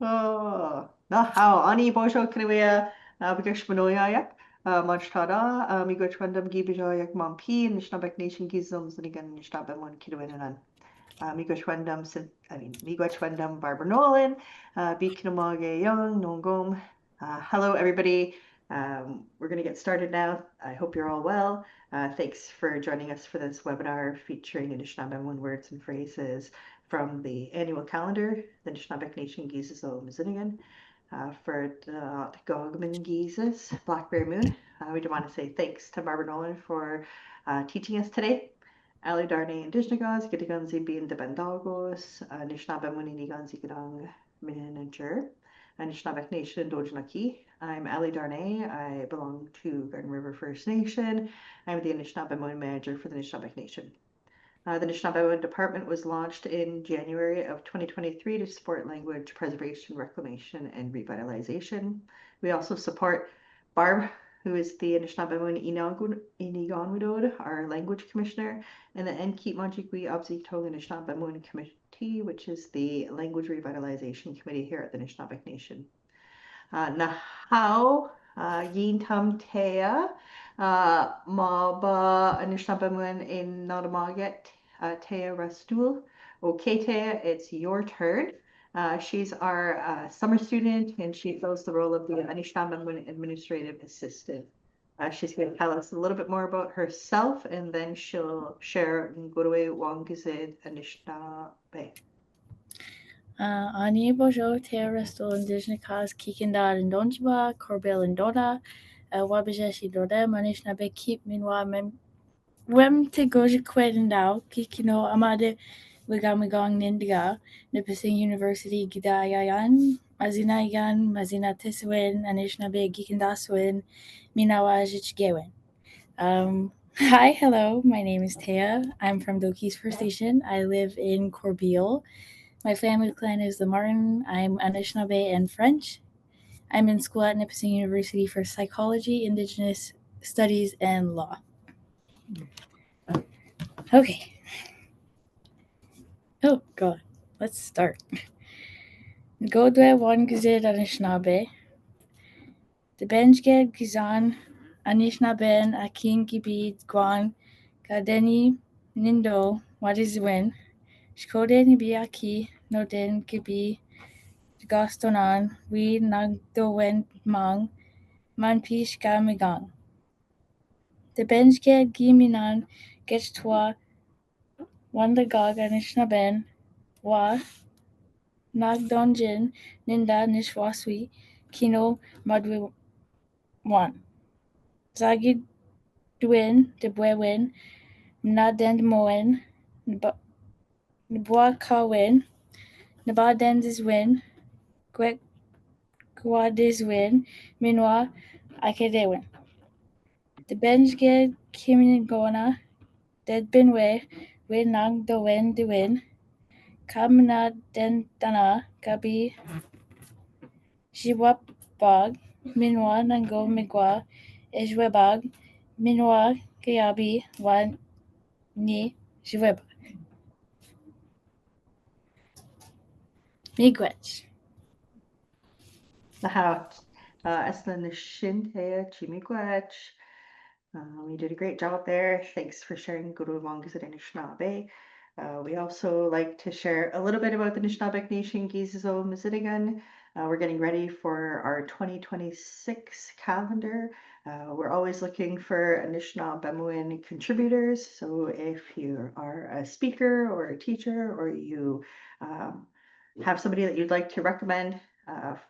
Na how ani bojo kriya bigash manoyak manchtada mi goch wandam gibijoyak mampi and Nishnabek Nation gizums and again Nishnabemon Kidwinanan. Miigwech Wendam, Barbara Nolan, Beakinamage Young, Nongom. Hello, everybody. We're going to get started now. I hope you're all well. Thanks for joining us for this webinar featuring Anishinaabemowin words and phrases from the annual calendar, the Anishinaabeg Nation Gizes o Mizinigan, for the Gogman Gizes, Blackberry Moon. We do want to say thanks to Barbara Nolan for teaching us today. Ali Darnay Indigenous, Gitaganzi Bean de Bandagos, Anishinaabe Muniniganzi Gadang Manager, Anishinaabe Nation Dojinaki. I'm Ali Darnay. I belong to Garden River First Nation. I'm the Anishinaabe Moon Manager for the Anishinaabe Nation. The Anishinaabe Moon Department was launched in January of 2023 to support language preservation, reclamation, and revitalization. We also support Barb, who is the Anishinaabe Inigonwidod, our language commissioner, and the Enkeep Manjikwi Abzitog Anishinaabe Committee, which is the language revitalization committee here at the Anishinaabe Nation. Nahau Yin Tam Tea Maba Anishinaabe in Nodamaget Tea Rastul. Okay, Tea, it's your turn. She's our summer student and she fills the role of the Anishinaabe administrative assistant. She's going to tell us a little bit more about herself and then she'll share Ngurwe Wangizid Anishinaabe. Ani Bojo, Terresto, Indigenous, Kikindar, and Donjiba, Corbel and Dora, Wabajashi Dora, Manishnabe, Keep Minwa, Wem te Goja Quedendao, Kikino, Amade, Wigamigong Nindiga, Nipissing University, Gidayan, Mazinayan, Mazina Tiswin, Anishnabe, Gikindaswin, Minawajich Gewin. Hi, hello, my name is Taya. I'm from Dokis First Nation. I live in Corbeil. My family clan is the Martin. I'm Anishinaabe and French. I'm in school at Nipissing University for Psychology, Indigenous Studies, and Law. Okay. Oh, God. Let's start. Godwe Wangizid Anishinaabe. The Benjged Gizan Anishinaaben Akin Gibid Guan Gadeni Nindo Wadizwin. Shkode Nibiaki Noden Gibi Gastonan We Nagdowen Mang Manpish Gamigang. The Benjged Giminan Getchtua Wandagog Anishinaaben Wa Nagdonjin Ninda Nishwaswi Kino Madwi Wan. Zagi Dwin Debwewin Nadendmoen Nbwakawin Nabadendiswin Gwek Gwadiswin Minwa Akedewin. The Benjged Kiminigona Deadbinwe Win Nang Dowen Diwin Kamna Dendana Gabi Jiwapbog Minwa Nango Migwa Ejwebog Minwa Gayabi Wan Ni Jiwebog. Miigwech. Nahau Eslan Shintea Chimigwech. You did a great job there. Thanks for sharing Guru Wangizid Anishinaabe. We also like to share a little bit about the Anishinaabe Nation Gizizo Mizinigan. We're getting ready for our 2026 calendar. We're always looking for Anishinaabe contributors. So if you are a speaker or a teacher or you have somebody that you'd like to recommend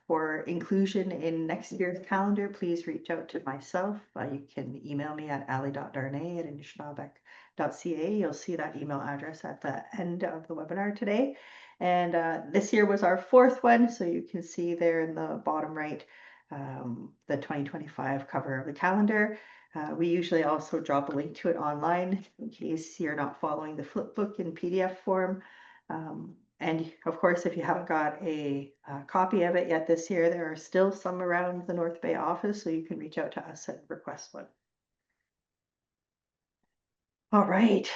for inclusion in next year's calendar, please reach out to myself. You can email me at ali.darnay@anishinaabe.ca. You'll see that email address at the end of the webinar today. And this year was our fourth one, so you can see there in the bottom right the 2025 cover of the calendar. We usually also drop a link to it online in case you're not following the flipbook in PDF form. And of course, if you haven't got a copy of it yet this year, there are still some around the North Bay office, so you can reach out to us and request one. All right.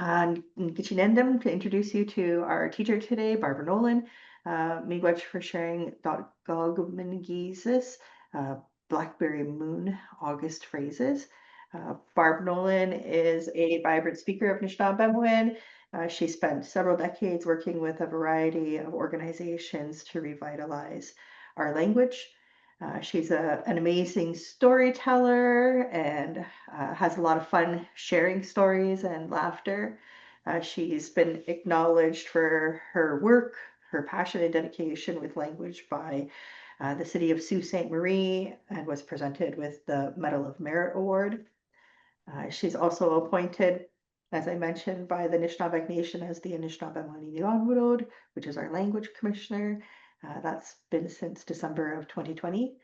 Gichinendum to introduce you to our teacher today, Barbara Nolan. Miigwech for sharing .gog Mingises, Blackberry Moon August phrases. Barb Nolan is a vibrant speaker of Anishinaabe. She spent several decades working with a variety of organizations to revitalize our language. She's an amazing storyteller and has a lot of fun sharing stories and laughter. She's been acknowledged for her work, her passion and dedication with language by the city of Sault Ste. Marie and was presented with the Medal of Merit Award. She's also appointed, as I mentioned, by the Anishinaabe Nation as the Anishinaabe, which is our language commissioner. That's been since December of 2020.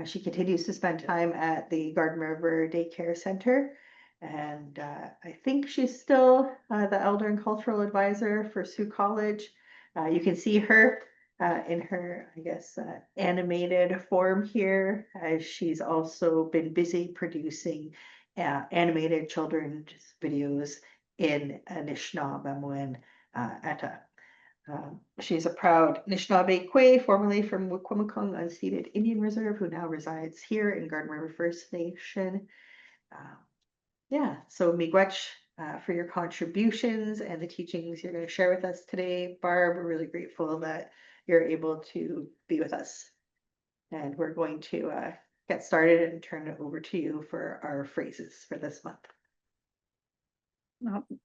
She continues to spend time at the Garden River Daycare Center. And I think she's still the Elder and Cultural Advisor for Sioux College. You can see her in her, I guess, animated form here, as she's also been busy producing animated children's videos in Anishinaabe Etta. She's a proud Anishinaabe Kwe, formerly from Wikwemikong Unceded Indian Reserve, who now resides here in Garden River First Nation. Yeah, so Miigwech for your contributions and the teachings you're going to share with us today. Barb, we're really grateful that you're able to be with us. And we're going to get started and turn it over to you for our phrases for this month.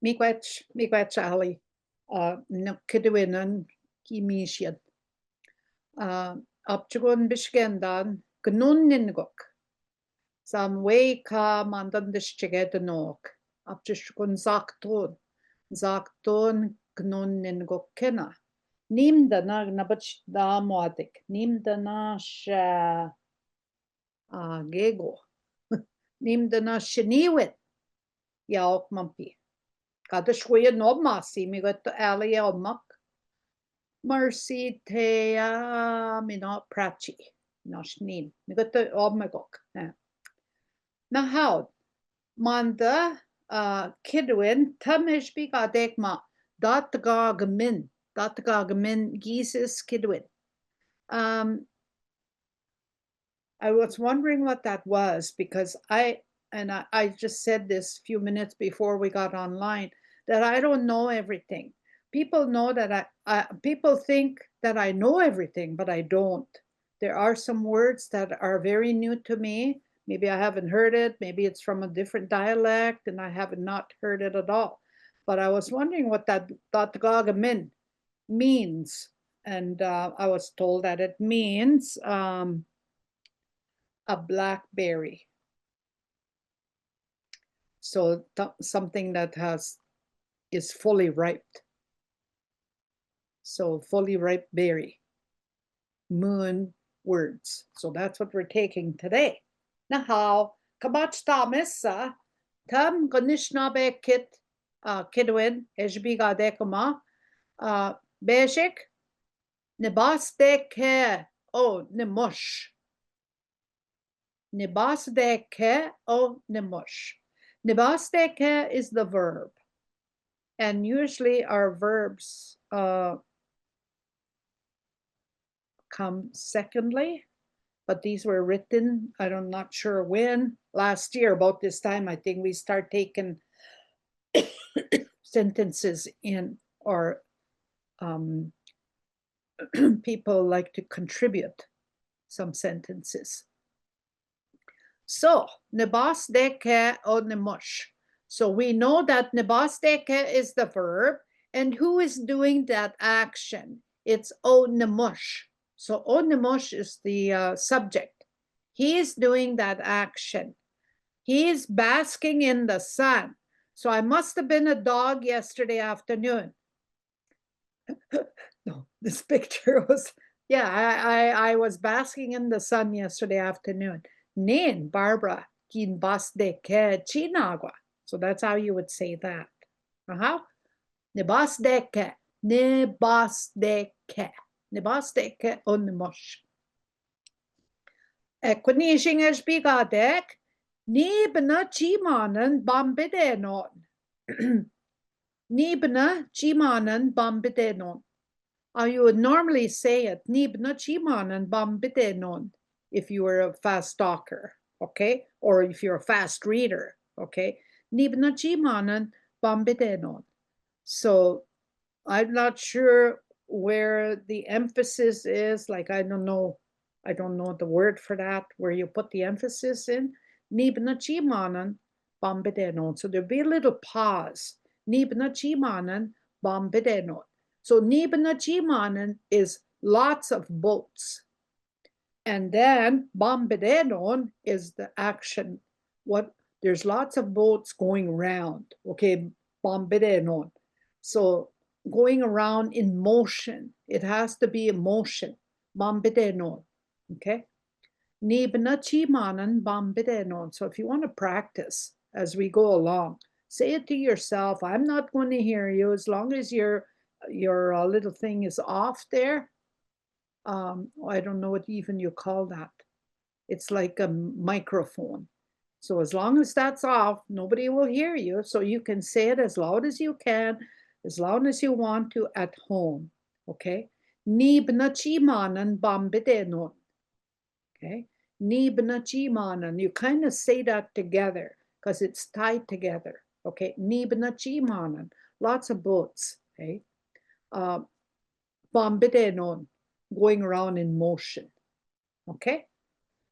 Miigwech Ali, Kidwinan, Kimishian. Upchugun Bishkendan, Gnuningok. Some way ka mandan dischiget nok. Upchugun Zakton Gnuningok Kena. Nim the Nagnabach Damoatic, Nim the Nash Gego, Nim the Nash Shiniwit, Yaok Mumpy. Kadashwaya no masi, me got to alley mak. Mercy tea me not prachi, nosh nim. Me got to omagok. Now how? Manda kidwin, tamish be gadekma, dat gagmin. Dat gagmin gises kidwin. I was wondering what that was because I just said this a few minutes before we got online that I don't know everything. People know that people think that I know everything, but I don't. There are some words that are very new to me. Maybe I haven't heard it. Maybe it's from a different dialect and I have not heard it at all. But I was wondering what that Datgagamin means. And I was told that it means a blackberry. So something that is fully ripe. So fully ripe berry. Moon words. So that's what we're taking today. Now, kabach tamissa tam Anishinaabe kit kidwin ejbiga dekama beshik nibasdeke o nimush. Nibasdeke o nimush. Nibasdeke is the verb. And usually our verbs come secondly, but these were written, I'm not sure when, last year about this time, I think we start taking sentences in, or people like to contribute some sentences. So, nebasdeke o nemush. So we know that nebasdeke is the verb, and who is doing that action? It's o nemush. So o nemush is the subject. He is doing that action. He is basking in the sun. So I must have been a dog yesterday afternoon. No, this picture was, yeah, I was basking in the sun yesterday afternoon. Nin Barbara kin basdeke chinagua. So that's how you would say that. Nebasdeke, nebasdeke, nebasdeke on the mush. Equinishing as bigadek, nibna chimanan bambidenon. Nibna chimanan bambidenon. You would normally say it, nib na chimanan bambite non, if you were a fast talker, okay? Or if you're a fast reader, okay? Nib na chimanan bambite non. So I'm not sure where the emphasis is, like I don't know the word for that, where you put the emphasis in. Nib na chimanan bambite non. So there'll be a little pause. Nib na chimanan bambite non. So Nibanachimanan is lots of boats. And then Bombedenon is the action. There's lots of boats going around. Okay, Bombedenon. So going around in motion. It has to be in motion. Bombedenon. Okay. Nibanachimanan Bombedenon. So if you want to practice as we go along, say it to yourself. I'm not going to hear you as long as your little thing is off there. I don't know what even you call that. It's like a microphone. So as long as that's off, nobody will hear you. So you can say it as loud as you can, as loud as you want to at home. Okay? Nibnachimanan bambidenon. Okay? Nibnachimanan. You kind of say that together because it's tied together. Okay? Nibnachimanan. Lots of boats. Okay? Bombidenon, going around in motion. Okay?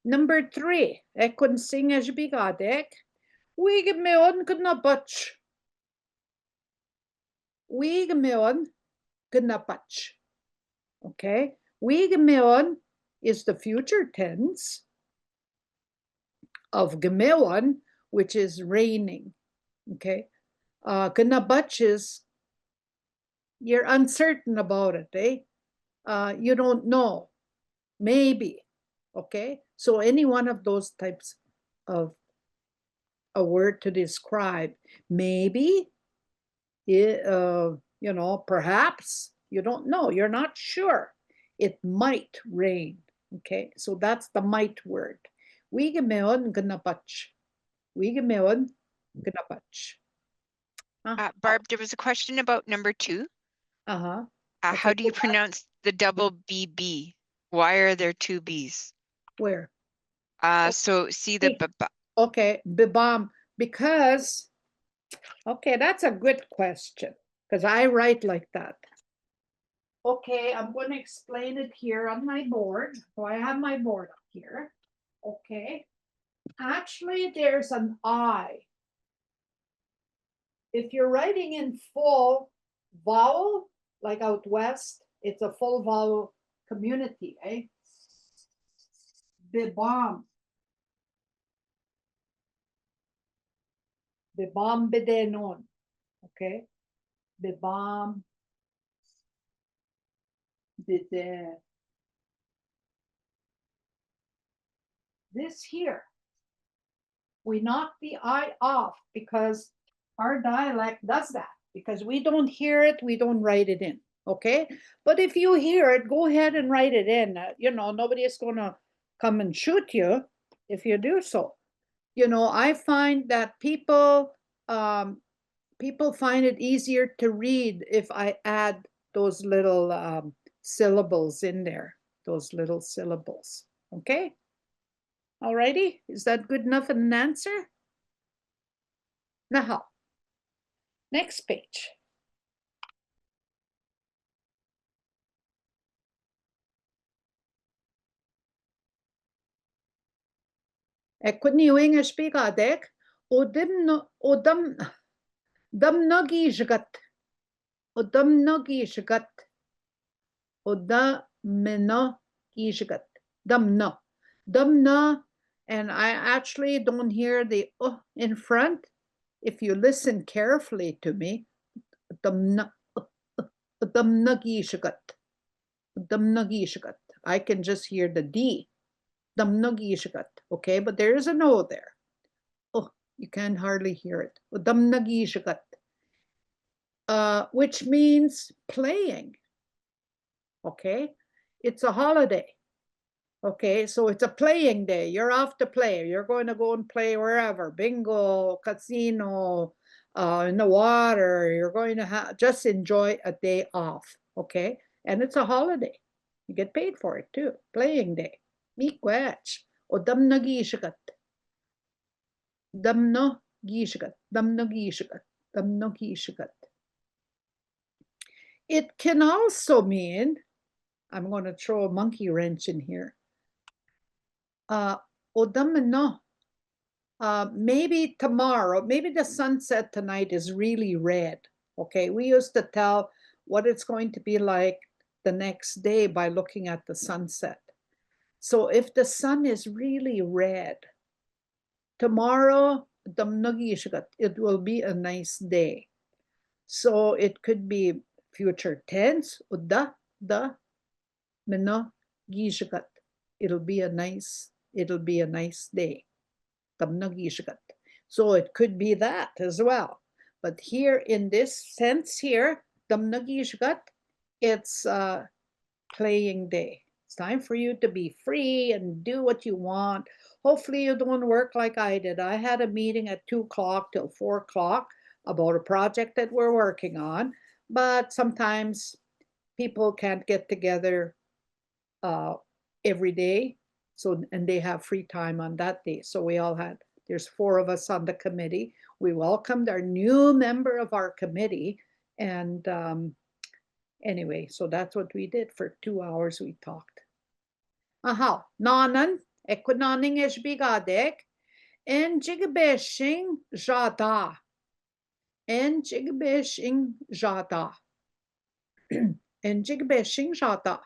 Number 3, I couldn't sing as bigadek. Wigemeon gnabach. Wigemeon gnabach. Okay? Wigemeon is the future tense of gemeon, which is raining. Okay? Gnabach is you're uncertain about it, eh? You don't know, maybe, okay? So any one of those types of a word to describe, maybe, perhaps, you don't know, you're not sure. It might rain, okay? So that's the might word. Wigemeon gnabach. Wigemeon gnabach. Barb, there was a question about number 2. Uh-huh. How do you pronounce the double BB? Why are there 2 B's? Where? So see the okay, bibam, because, okay, that's a good question, because I write like that. Okay, I'm going to explain it here on my board. So I have my board up here. Okay, actually there's an I. If you're writing in full vowel, like out west, it's a full vowel community, eh? Bibam. Bibam bedenon. Okay? Bibam bede. This here, we knock the I off because our dialect does that. Because we don't hear it, we don't write it in. Okay? But if you hear it, go ahead and write it in. Nobody is going to come and shoot you if you do so. I find that people find it easier to read if I add those little syllables in there, those little syllables. Okay? Alrighty, is that good enough an answer? Now, next page. Ekuniwing spigadek, odam nagi jgat. Odam nagi jgat. Odamena jgat. Damna. Damna, and I actually don't hear the in front. If you listen carefully to me, damna nagi jgat. Damnagi jgat. I can just hear the D. Damnagishagat. Okay, but there is an O there. Oh, you can hardly hear it. Damnagishagat. Which means playing. Okay, it's a holiday. Okay, so it's a playing day. You're off to play. You're going to go and play wherever. Bingo, casino, in the water. You're going to just enjoy a day off. Okay, And it's a holiday. You get paid for it too. Playing day. Miigwech. O damno gishagat. Damno gishagat. Damno gishagat. Damno gishagat. It can also mean, I'm going to throw a monkey wrench in here. O damno. Maybe tomorrow, maybe the sunset tonight is really red. Okay, we used to tell what it's going to be like the next day by looking at the sunset. So if the sun is really red, tomorrow, it will be a nice day. So it could be future tense, da, mino, gishagat. It'll be a nice day. So it could be that as well. But here in this sense here, it's playing day. It's time for you to be free and do what you want. Hopefully you don't work like I did. I had a meeting at 2 o'clock till 4 o'clock about a project that we're working on. But sometimes people can't get together every day. So, and they have free time on that day. So we all had, there's 4 of us on the committee. We welcomed our new member of our committee. And anyway, so that's what we did for 2 hours. We talked. Aha, nanan, ekonaning esbigadek, en jigabeshing jada. En jigabeshing jada. En jigabeshing jada.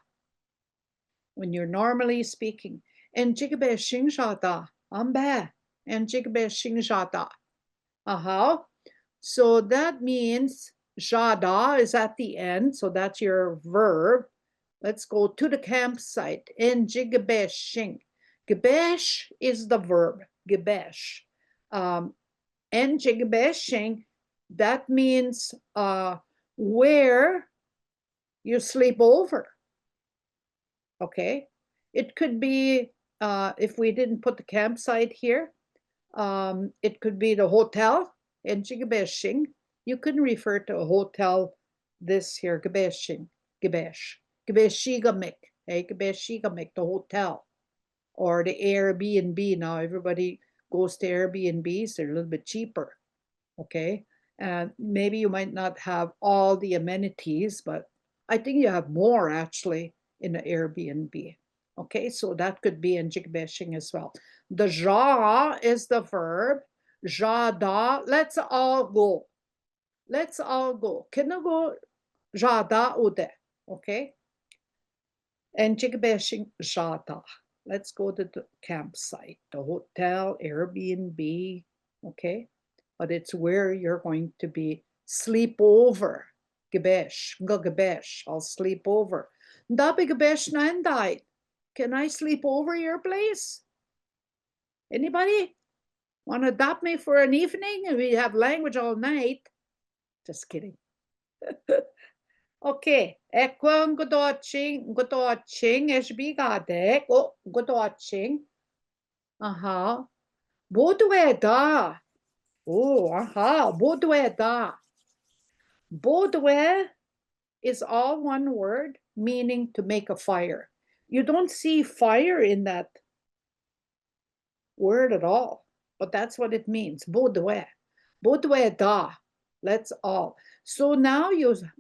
When you're normally speaking. En jigabeshing jada. Ambe. En jigabeshing jada. Aha. So that means jada is at the end. So that's your verb. Let's go to the campsite. En jigabeshing. Gebesh is the verb. Gebesh. En jigabeshing, that means where you sleep over. Okay. It could be, if we didn't put the campsite here, it could be the hotel in Jigabeshing. You can refer to a hotel this here, Gabeshing, Gabesh, Gabeshigamik, Gabeshigamik, the hotel, or the Airbnb. Now everybody goes to Airbnbs, they're a little bit cheaper. Okay. And maybe you might not have all the amenities, but I think you have more actually in an Airbnb. Okay, so that could be in Jigbeshing as well. The ja is the verb. Jada, let's all go. Let's all go. Can I go? Jada ude. Okay. And Jigbeshing jada. Let's go to the campsite, the hotel, Airbnb. Okay. But it's where you're going to be sleep over. Gebesh, Gebesh, I'll sleep over. Dabi Gebesh Nandai. Can I sleep over your place? Anybody want to adopt me for an evening? We have language all night. Just kidding. Okay. Ekwan godoching esbigadek. Oh, godoching. Aha. Bodweda. Oh, aha. Bodweda. Bodwe is all one word, meaning to make a fire. You don't see fire in that word at all, but that's what it means. Bodwe. Bodwe da. Let's all. So now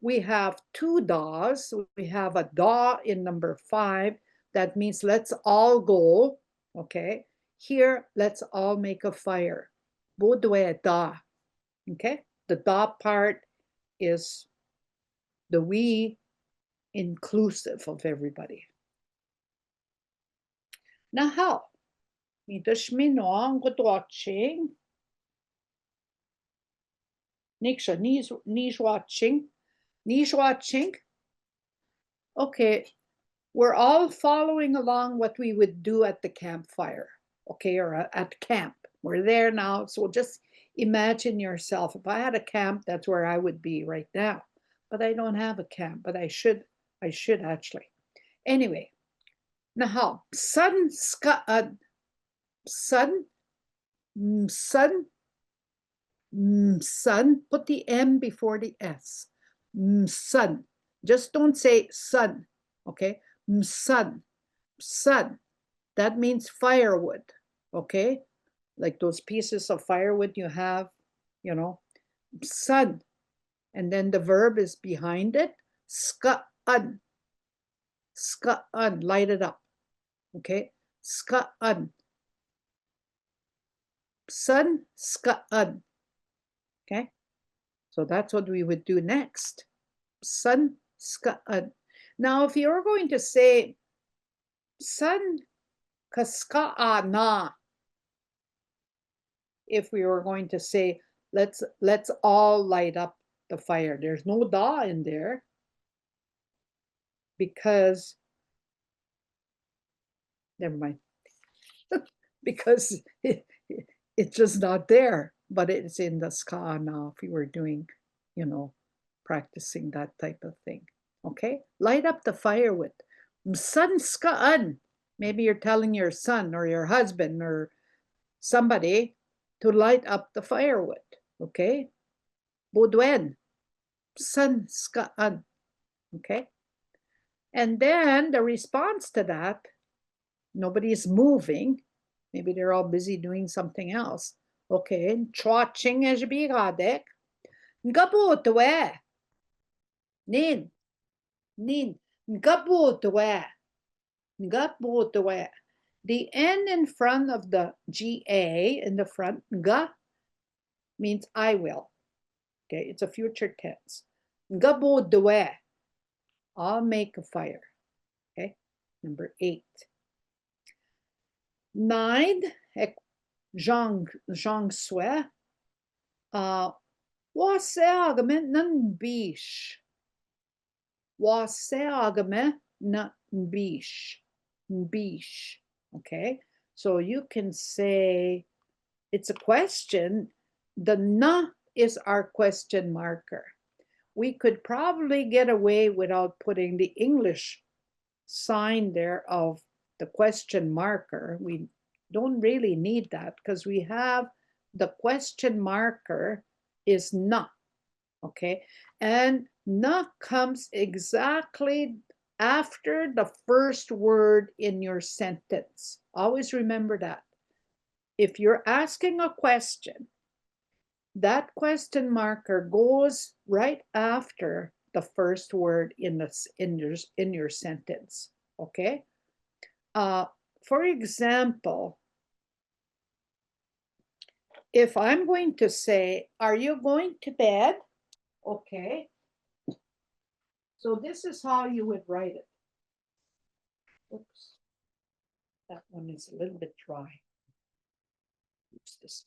we have 2 das. We have a da in number 5. That means let's all go. Okay. Here, let's all make a fire. Bodwe da. Okay. The da part is the we inclusive of everybody. Now how? Watching. Niksha, knees watching. Okay, we're all following along what we would do at the campfire. Okay, or at camp. We're there now, so just imagine yourself. If I had a camp, that's where I would be right now. But I don't have a camp, but I should actually. Anyway, now sun, put the M before the S. Sun. Just don't say sun, okay? Sun, sun. That means firewood, okay? Like those pieces of firewood you have, you know, sun. And then the verb is behind it, ska'an. Ska'an, light it up, okay? Ska'an. Sun, ska'an, okay? So that's what we would do next. Sun, ska'an. Now, if you're going to say sun, kaska'ana, if we were going to say, let's all light up the fire. There's no da in there because, never mind, because it's just not there, but it's in the ska now if you were doing, you know, practicing that type of thing. Okay, light up the firewood. Sun skaan. Maybe you're telling your son or your husband or somebody to light up the firewood. Okay, budwen. Sun skaan. Okay, and then the response to that, nobody's moving. Maybe they're all busy doing something else. Okay, chwaching as bigadek. Ngabutwe. Nin. Nin. Ngabutwe. Ngabutwe. The N in front of the GA in the front, nga, means I will. Okay, it's a future tense. Ngabutwe. I'll make a fire. Okay, number 8. 9, Zhang Sui. Wase argument nan bish. Wase argument nan bish. Bish. Okay, so you can say it's a question. The na is our question marker. We could probably get away without putting the English sign there of the question marker. We don't really need that because we have the question marker is na, okay? And na comes exactly after the first word in your sentence. Always remember that. If you're asking a question, that question marker goes right after the first word in your sentence, okay? For example, if I'm going to say, are you going to bed? Okay. So this is how you would write it. Oops. That one is a little bit dry. Use this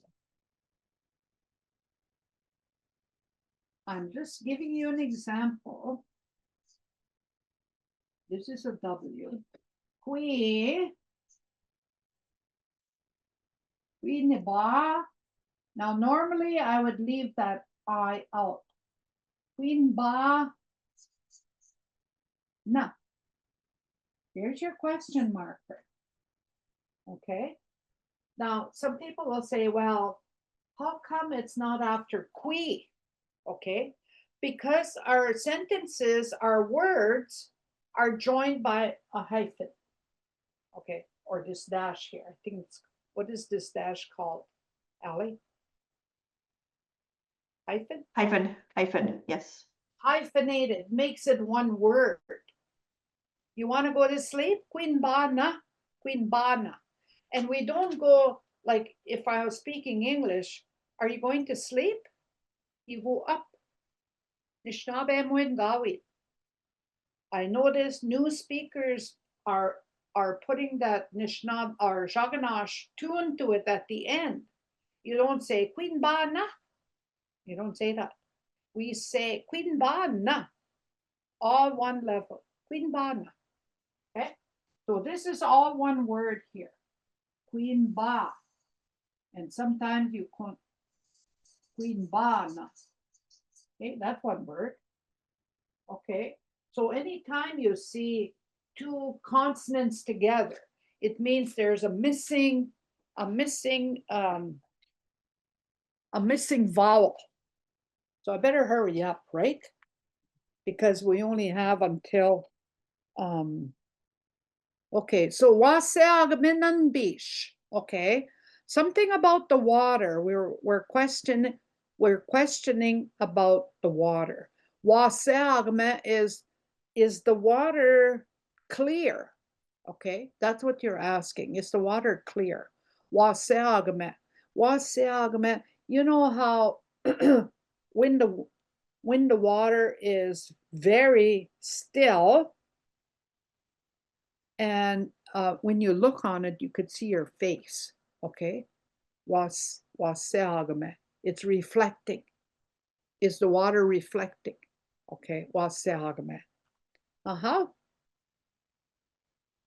one. I'm just giving you an example. This is a W. Qui ba. Now, normally I would leave that I out. Queen ba na. Here's your question marker. Okay. Now, some people will say, well, how come it's not after qui? Okay. Because our sentences, our words are joined by a hyphen. Okay. Or this dash here. I think it's, what is this dash called, Ali? Hyphen? Hyphen, yes. Hyphenated makes it one word. You want to go to sleep? Queen bana. And we don't go like if I was speaking English, are you going to sleep? You go up. I notice new speakers are putting that Nishnab or Shaganash tune to it at the end. You don't say Queen bana. You don't say that. We say Queen bana, all one level. Queen bana. Okay, so this is all one word here. Queen ba, and sometimes you call Queen bana. Okay, that's one word. Okay, so anytime you see two consonants together, it means there's a missing vowel. So I better hurry up, right? because we only have until, okay, so waseagminan beach, okay? Something about the water. We're questioning about the water. Waseagme is the water clear? Okay, that's what you're asking. Is the water clear? Waseagme. Waseagme, you know how when the water is very still, and when you look on it, you could see your face. Okay, waseagme. It's reflecting. Is the water reflecting? Okay, waseagme.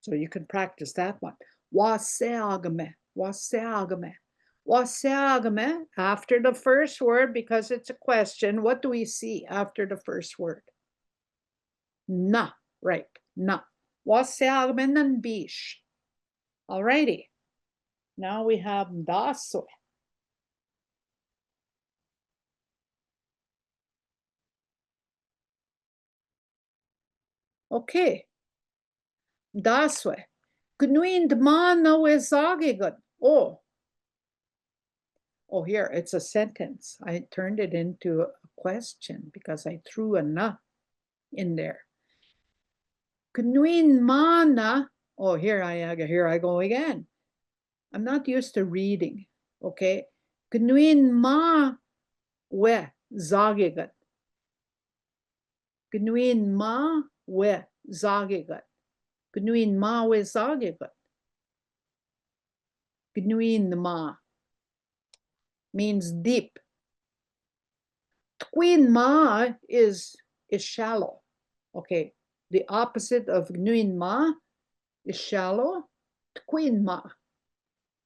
So you can practice that one. Waseagme, waseagme. Waseagme, after the first word, because it's a question, what do we see after the first word? Na, right, na. Waseagme nan bish. Alrighty. Now we have daswe. Okay. Daswe. Gnuind mana wezagigun. Oh, here, it's a sentence. I turned it into a question because I threw a na in there. Gnuin mana. Oh, here I go again. I'm not used to reading. Okay. Gnuin ma we zagigat. Gnuin ma we zagigat. Gnuin ma we zagigat. Gnuin ma means deep. Tquin ma is shallow. Okay. The opposite of gnuin ma is shallow. Tquin ma.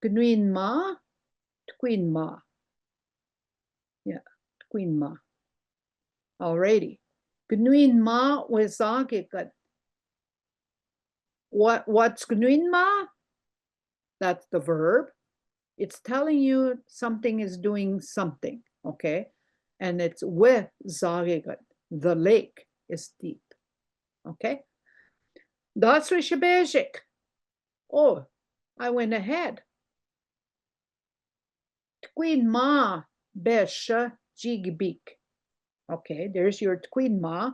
Gnuin ma. Tquin ma. Yeah. Tquin ma. Alrighty. Gnuin ma wezagigat. What's gnuin ma? That's the verb. It's telling you something is doing something. Okay. And it's wezagigat. The lake is deep. Okay. That's Rishabejik. Oh, I went ahead. Tquin ma besha jigbik. Okay, there's your tquin ma.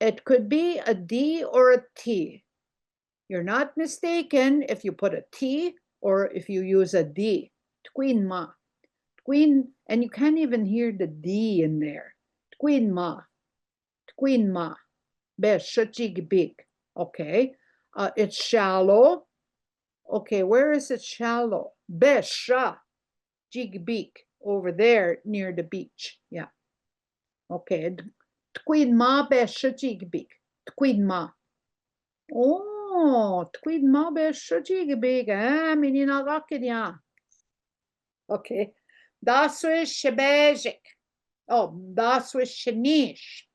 It could be a D or a T. You're not mistaken if you put a T or if you use a D. Tquin ma. Tquin, and you can't even hear the D in there. Tquin ma. Tquin ma. Besha jigbik. Okay. It's shallow. Okay, where is it shallow? Besha jigbik, over there near the beach. Yeah. Okay. Tquin ma besha jigbik. Tquin ma. Oh, tquin ma besha jigbik. Mininagakidya. Okay. Daswe shebejik. Oh, daswe shenish.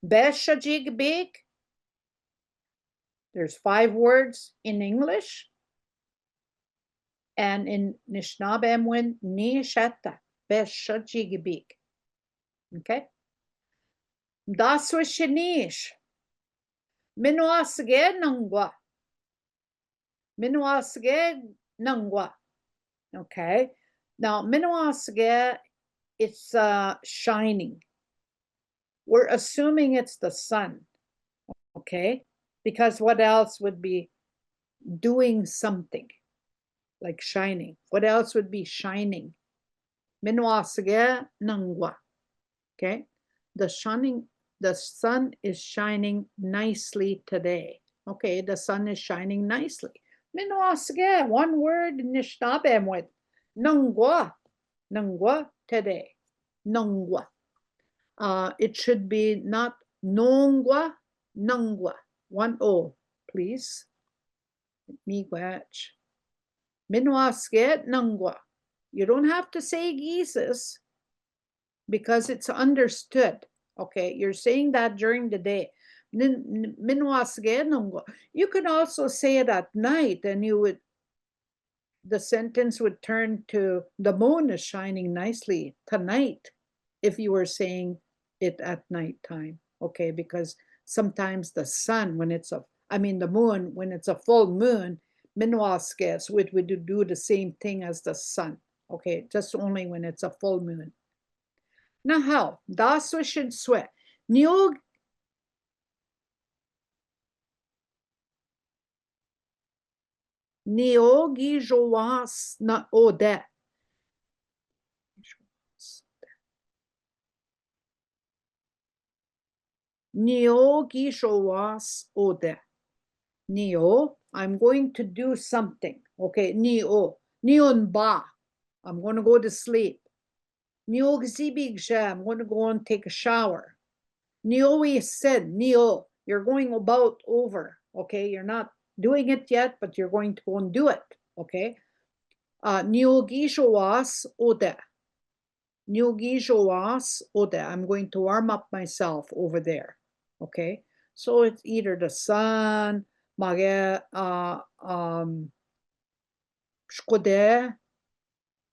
Besha jigbik. There's 5 words in English. And in Nishnabemwin, Nishata, Besha Jigibik. Okay? Daswa Shanish. Minuasge Nangwa. Minuasge Nangwa. Okay? Now, Minuasge, it's shining. We're assuming it's the sun. Okay? Because what else would be doing something? Like shining. What else would be shining? Minwasage nangwa. Okay. The sun is shining nicely today. Okay, the sun is shining nicely. Minwasage, one word nishnabemwit. Nangwa. Nangwa today. Nangwa. It should be not nongwa, nangwa. 1 O, please. Miigwach. Minwasget nangwa. You don't have to say Jesus because it's understood. Okay, you're saying that during the day. Minwasget nangwa. You can also say it at night, and the sentence would turn to the moon is shining nicely tonight if you were saying it at nighttime, okay? Because sometimes the sun, when it's the moon, when it's a full moon, minwaskes would do the same thing as the sun, okay? Just only when it's a full moon. Now, das should sweat. Niog Neogi Joas na ode. Neogi Joas ode. Neo, I'm going to do something. Okay, Neo. Neon ba. I'm going to go to sleep. Neo Gzibigja, I'm going to go and take a shower. Neo said, Neo, you're going about over. Okay, you're not doing it yet, but you're going to go and do it. Okay. Nyogi Joas ode. Nyogi Joas ode. I'm going to warm up myself over there. Okay. So it's either the sun, mage shkode,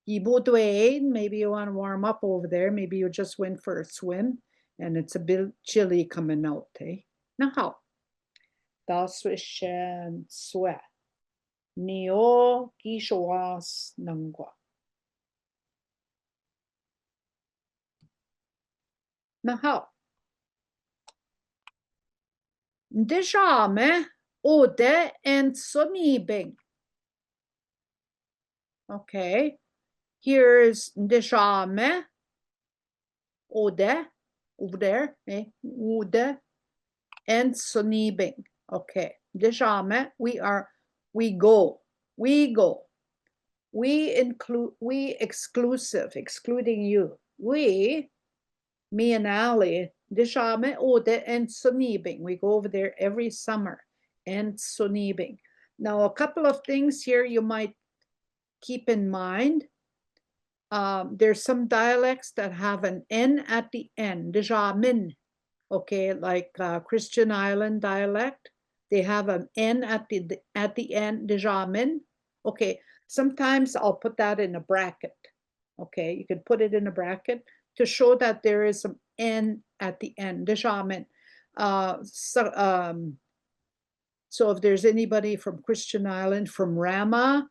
maybe you want to warm up over there. Maybe you just went for a swim and it's a bit chilly coming out. Eh? Now, das wishen swe. Neo Gishoas Nangwa. Now, Dejame Ode and Sonibing. Okay, here's Dejame Ode over there, Ode and Sonibing. Okay, Dejame, we go, we include, we exclusive, excluding you, we, me and Ali, Deshame Ode and Sonibing. We go over there every summer and Sonibing. Now, a couple of things here you might keep in mind. There's some dialects that have an N at the end, Dejamin. Okay, like Christian Island dialect, they have an N at the end, Dejamin. Okay, sometimes I'll put that in a bracket. Okay, you can put it in a bracket to show that there is some N at the end, Dejamin. So if there's anybody from Christian Island, from Rama,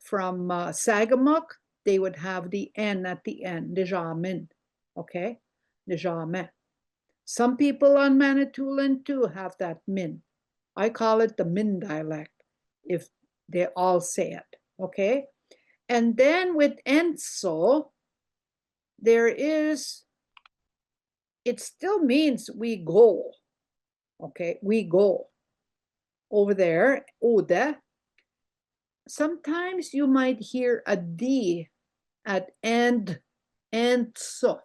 from Sagamuk, they would have the N at the end, Dejamin. Okay, Dejamin. Some people on Manitoulin too have that min. I call it the min dialect, if they all say it, okay? And then with Enso, there is, it still means we go, okay? We go. Over there, Ode. Sometimes you might hear a D at end, Enso.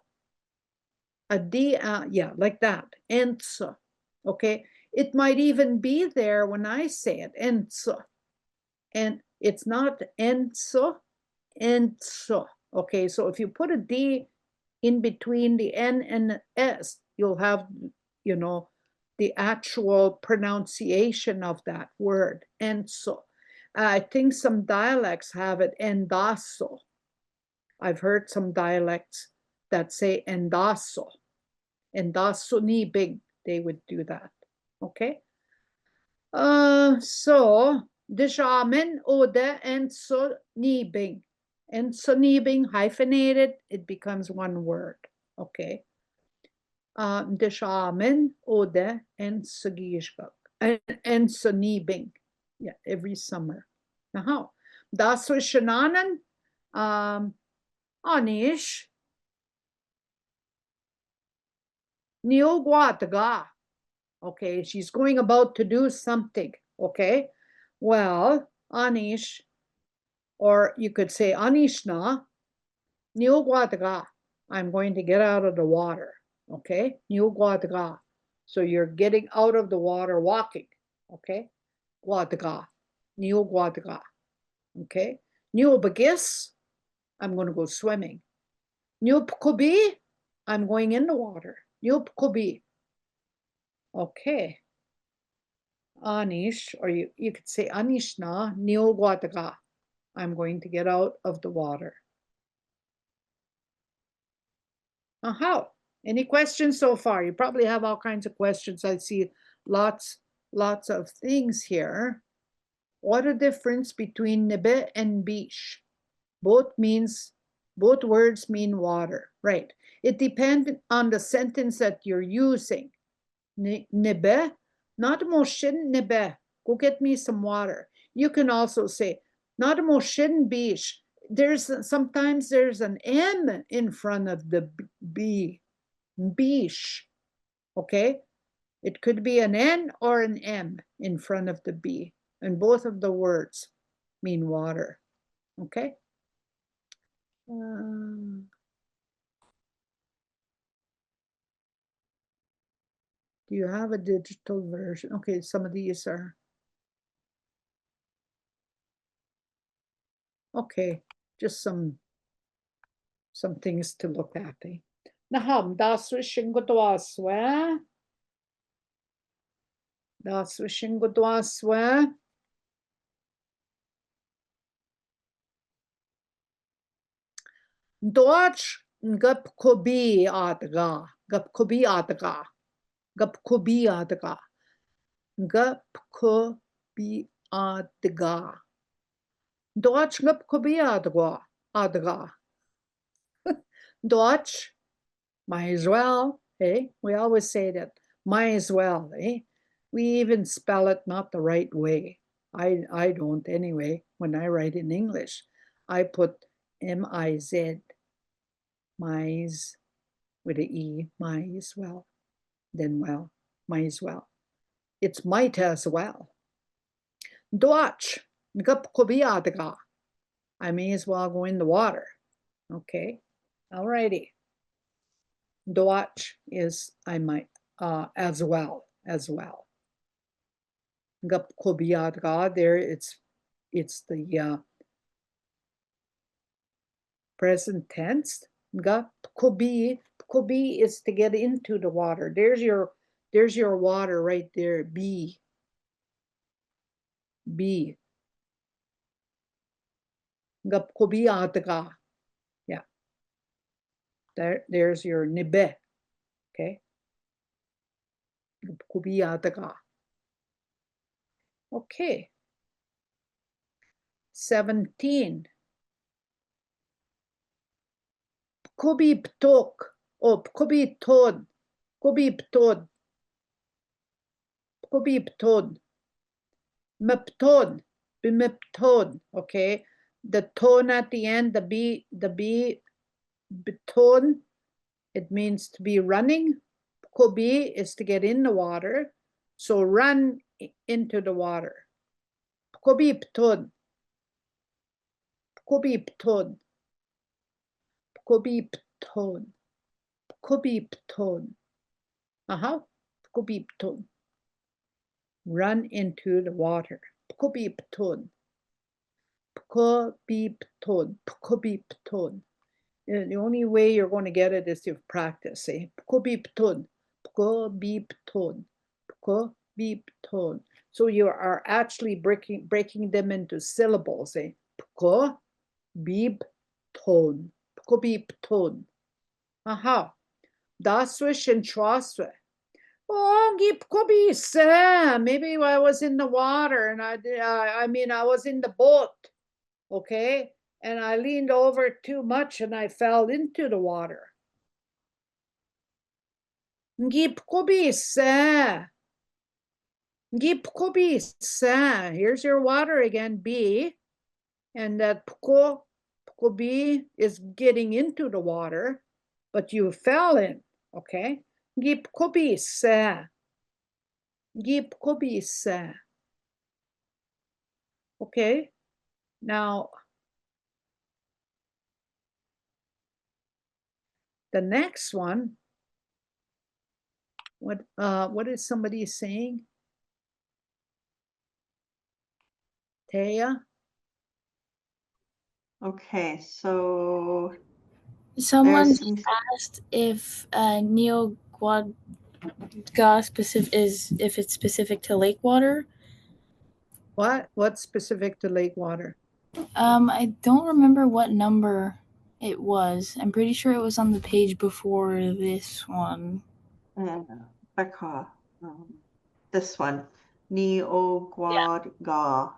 A D, yeah, like that, Enso, okay? It might even be there when I say it, Enso. And it's not Enso, Enso. Okay, so if you put a D in between the N and the S, you'll have, you know, the actual pronunciation of that word, Enso. I think some dialects have it Endaso. I've heard some dialects that say Endaso. Endasunibing, they would do that. Okay. So Dejamin Ode and Sonibing. And Sonibing hyphenated, it becomes one word. Okay. Dejamin Ode and Sogishgak. And Sonibing. Yeah, every summer. Now, das Shananan Anish Neoguataga. Okay, she's going about to do something. Okay, well, Anish, or you could say Anishna, Neoguataga. I'm going to get out of the water. Okay, Neoguataga. So you're getting out of the water walking. Okay, Guataga, Neoguataga. Okay, Neobagis, I'm going to go swimming. Neopkobi, I'm going in the water. Neopkobi. Okay. Anish, or you could say Anishna Neolguataga. I'm going to get out of the water. How? Any questions so far? You probably have all kinds of questions. I see lots of things here. What a difference between nebe and bish. Both words mean water, right? It depends on the sentence that you're using. Nebe, not moshin nebe, go get me some water. You can also say, not moshin bish. Sometimes there's an M in front of the B, bish, okay? It could be an N or an M in front of the B, and both of the words mean water, okay? Do you have a digital version? Okay, some of these are. Okay, just some things to look at. Naham, das wishing good was where? Das wishing good was where? Deutsch gap kobi adga, gap kobi adga, gap kobi adga, gap kobi adga. Deutsch gap kobi adga. Deutsch, might as well, eh? We always say that, might as well, eh? We even spell it not the right way. I don't anyway. When I write in English, I put M-I-Z, might, with an E, might as well. Then well, might as well. It's might as well. Deutsch, I may as well go in the water. Okay, alrighty. Deutsch is I might as well. There it's the present tense. Kobi is to get into the water. There's your water right there. B. Yeah. There's your nibe. Okay. Okay. 17. Kobi ptok. Oh, kobi tod. Meptod. Bimeptod. Okay. The tone at the end, the B tone, it means to be running. Kobi is to get in the water. So run into the water. Kobi ptod. Run into the water. The only way you're going to get it is to practice. Eh? So you are actually breaking them into syllables. Eh? Aha. Daswish and traswe. Oh, maybe I was in the water and I was in the boat. Okay. And I leaned over too much and I fell into the water. Here's your water again, B. And that pkobi is getting into the water, but you fell in, okay? Okay, now the next one, what is somebody saying? Taya? Okay, so Someone there's just asked if Neoguadga if it's specific to lake water. What's specific to lake water? I don't remember what number It was. I'm pretty sure it was on the page before this one. Baka. This one. Ni o guad ga.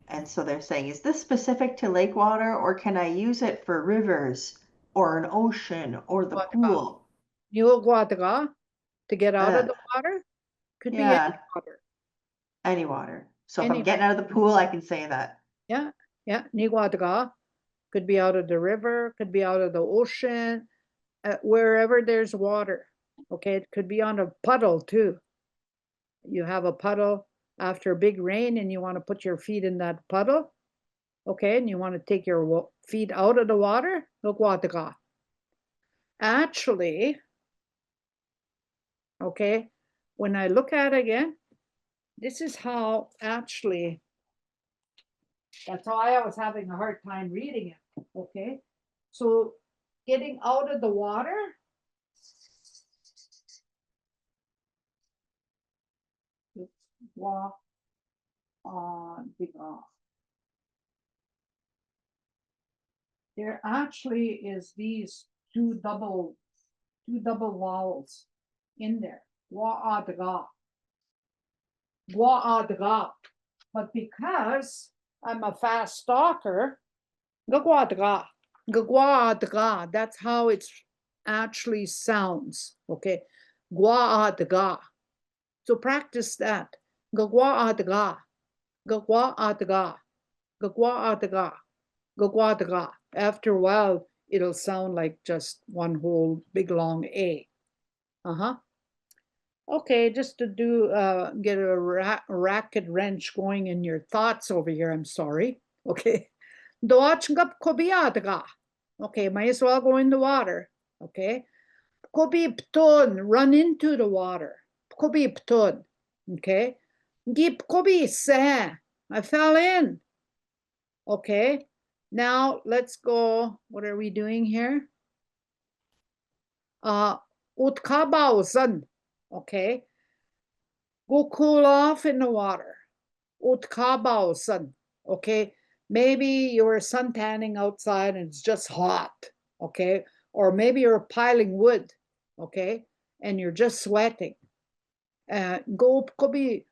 And so they're saying, is this specific to lake water, or can I use it for rivers or an ocean or the What pool? Niuguadaga, to get out of Uh, the water? Could be yeah, any water. any water. So if I'm Any, getting out of the pool, I can say that. yeah, yeah. Niuguadaga could be out of the river, could be out of the ocean, wherever there's water. Okay, it could be on a puddle too. You have a puddle after a big rain and you want to put your feet in that puddle. Okay, and you want to take your feet out of the water. Niuguadaga. Actually, okay, when I look at it again, this is how actually, that's why I was having a hard time reading it. Okay, so getting out of the water, it's walk on the off. There actually is these two double vowels in there. Wa-a-da-ga. Wa-a-da-ga. But because I'm a fast talker, ga-gwa-da-ga. Ga-gwa-da-ga. That's how it actually sounds. Okay. Gwa-a-da-ga. So practice that. Ga-gwa-a-da-ga. Ga-gwa-a-da-ga. Ga-gwa-a-da-ga. Ga-gwa-da-ga. After a while, it'll sound like just one whole big long A. Okay, just to do get a racket wrench going in your thoughts over here. I'm sorry. Okay. Okay, might as well go in the water. Okay. Kobi run into the water. Kobi okay. Kobi I fell in. Okay. Now let's go. What are we doing here? Utkabausen. Okay. Go cool off in the water. Utkabausen. Okay. Maybe you're suntanning outside and it's just hot. Okay. Or maybe you're piling wood. Okay. And you're just sweating. Go kobi.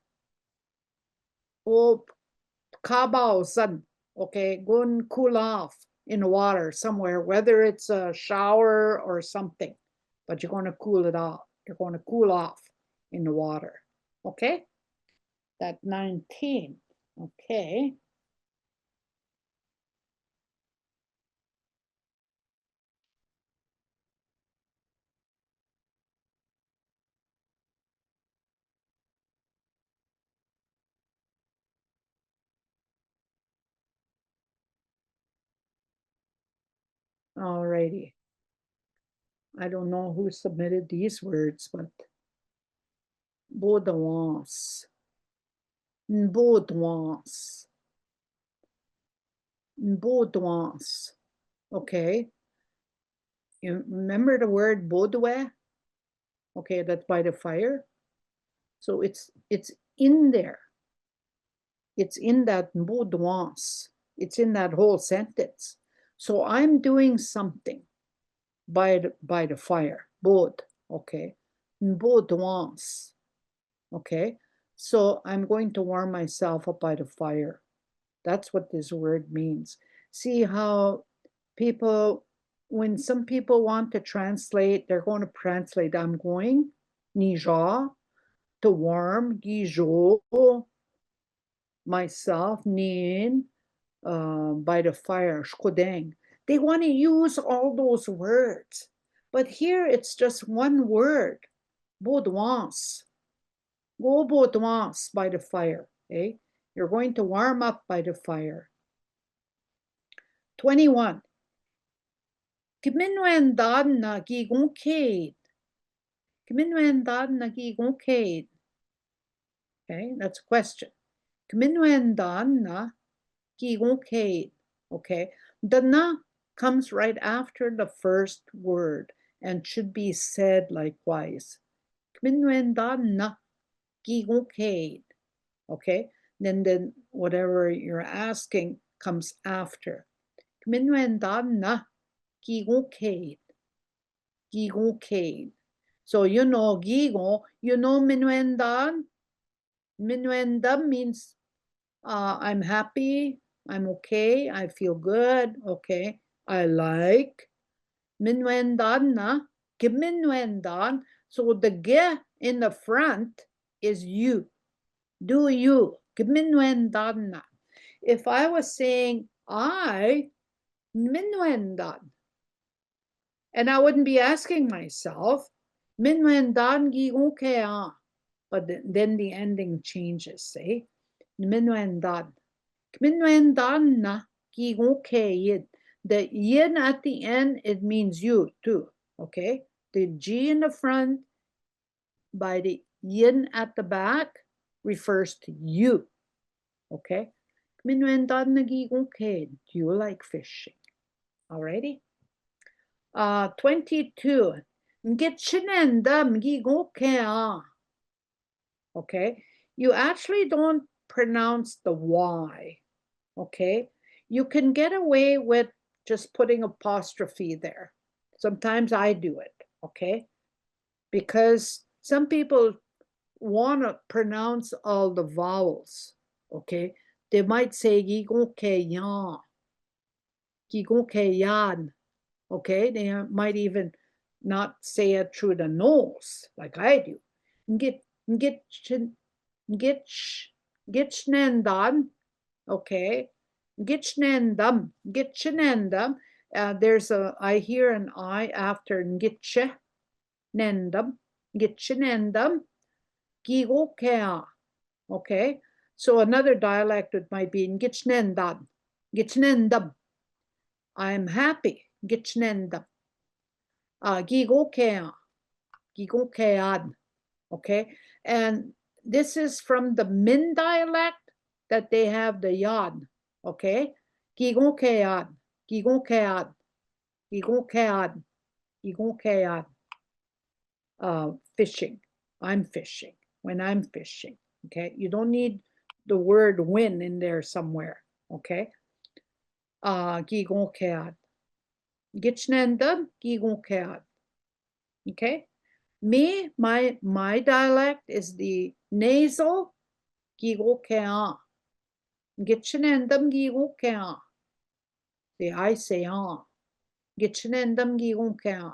Kabausen. Okay. Go and cool off in the water somewhere, whether it's a shower or something, but you're going to cool it off. You're going to cool off in the water. Okay. That 19. Okay. Alrighty. I don't know who submitted these words, but Baudouins. Baudouins. Baudouins. Okay. You remember the word Baudouin? Okay, that's by the fire. So it's in there. It's in that Baudouins. It's in that whole sentence. So I'm doing something by the fire. Baud, okay. Baudouins. Okay. So I'm going to warm myself up by the fire. That's what this word means. See how people, when some people want to translate, they're going to translate, I'm going, nija, to warm, gijo, myself, nin, by the fire, shkodeng. They want to use all those words. But here it's just one word, baudouins. Go baudouins by the fire. Okay? You're going to warm up by the fire. 21. Kiminwen dad na gigonkade. Kiminwen dad na gigonkade. Okay, that's a question. Kiminwen dad na gigonkade. Okay, the na comes right after the first word and should be said likewise. Kiminwen dad na gigonkade. Okay, then whatever you're asking comes after. Kiminwen dad na Gigon Kane. So you know Gigon, you know Minuendan. Minuendam means I'm happy, I'm okay, I feel good, okay, I like. Minuendan na, Giminuendan. So the ge in the front is you. Do you. Giminuendan na. If I was saying I, Minuendan, and I wouldn't be asking myself, Minuendan gigon kaya. But then the ending changes, say. Minuendan. Minuendan na gigon kaya. The yin at the end, it means you too, okay? The G in the front by the yin at the back refers to you, okay? Minuendan na gigon kaya. Do you like fishing? Alrighty? 22. Gitchinendam gigon kaya. Okay, you actually don't pronounce the Y, okay? You can get away with just putting apostrophe there. Sometimes I do it, okay? Because some people want to pronounce all the vowels, okay? They might say gigon keyan, okay? They might even not say it through the nose like I do. Gitchnendan, okay, Gitchnendam. There's I hear an I after Gitche, Nendam, Gitchnendam, Gigokea, okay. So another dialect it might be in Gitchnendam. I'm happy, Gitchnendam. Gigokea, Gigokean, okay. And this is from the Min dialect that they have the yad, okay? Gigonkead, gigonkead, gigonkead, gigonkead. Fishing. I'm fishing. When I'm fishing, okay? You don't need the word win in there somewhere, okay? Gigonkead. Gitchnenda, gigonkead. Okay? Me, my dialect is the nasal gigokea. Gitchinendam gigokea. The I say on. Gitchinendam gigokea.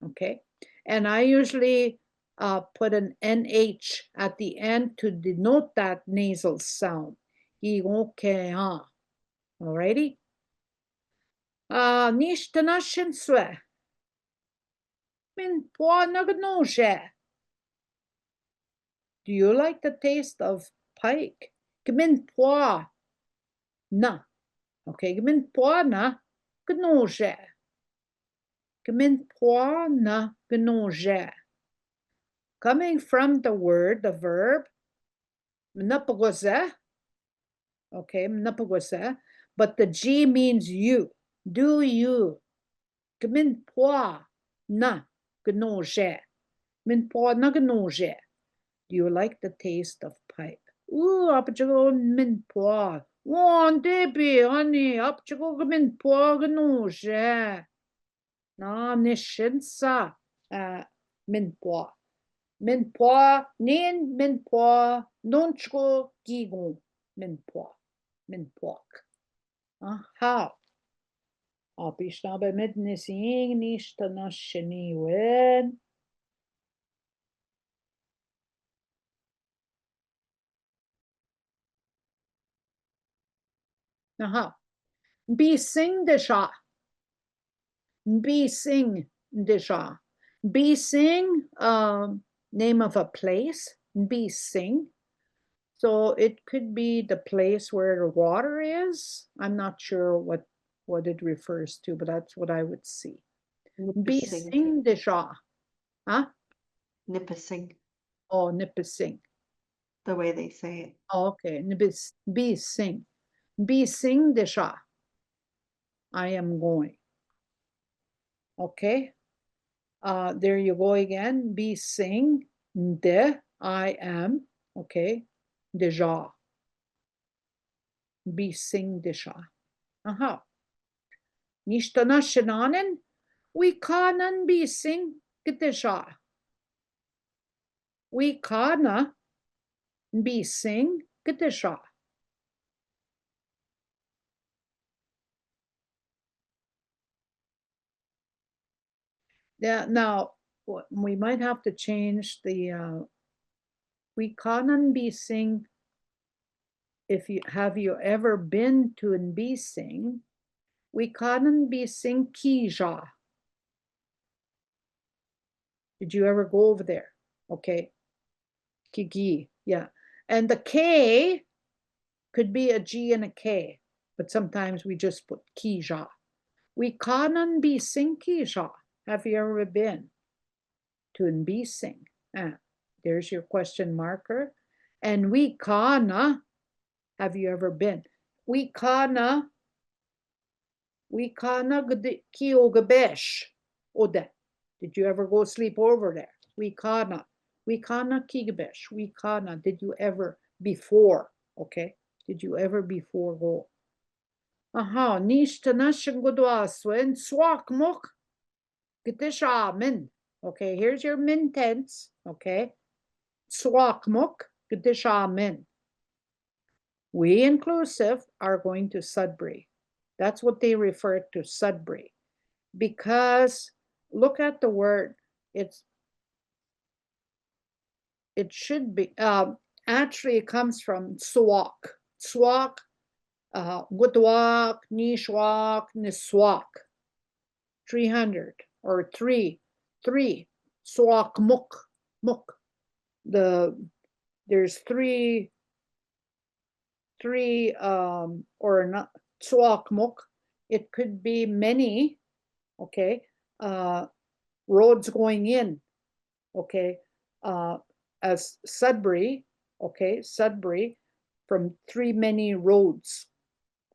Okay? And I usually put an NH at the end to denote that nasal sound. Gigokea. Alrighty? Nishtanashinswe. Min po nagnoje. Do you like the taste of pike? Gmin poa na. Okay, gmin poa na gnoje. Gmin poa na gnoje. Coming from the word, the verb, mnapagoze. Okay, mnapagoze. But the G means you. Do you. Gmin poa na gnoje. Min poa na gnoje. Do you like the taste of pipe? Ooh, apchago min poa. One baby, honey, apchago min poa gnoje. Na nishinsa min poa. Min poa, nin min poa, nonchgo gigon min poa. Min poak. How? Apishnabe midnising nishtanashini wen. Aha. Be sing desha. Be sing desha. Be sing, name of a place. Be sing. So it could be the place where the water is. I'm not sure what it refers to, but that's what I would see. Be sing desha. Huh? Nipissing, Oh, Nipissing. the way they say it. Okay, be sing. Be sing desha. I am going. Okay. There you go again. Be sing de I am. Okay. Deja. Be sing desha. Aha. Nishtana shinanen, we kanan bising gdisha. We kana bising gdisha. Yeah, now we might have to change the we kanan bising. If you have you ever been to Nbising, we kanan bising kija. Did you ever go over there? Okay. Kigi, yeah. And the K could be a G and a K, but sometimes we just put kija. We kanan bising kija. Have you ever been to Nbising? There's your question marker. And we kana, have you ever been? We kana kiogabesh. Ode. Did you ever go sleep over there? We kana kigabesh. We kana. Did you ever before? Okay. Did you ever before go? Aha, nishtanashin godwaswen swak mok gdishamin. Okay, here's your min tense. Okay. Swak mok gdishamin. We inclusive are going to Sudbury. That's what they refer to, Sudbury. Because look at the word. It should be, actually it comes from swak. Swak, gudwak, nishwak, niswak. 300 or three. Swak muk. There's three or not swak muk. It could be many, okay, roads going in, okay, as Sudbury, okay, Sudbury, from three many roads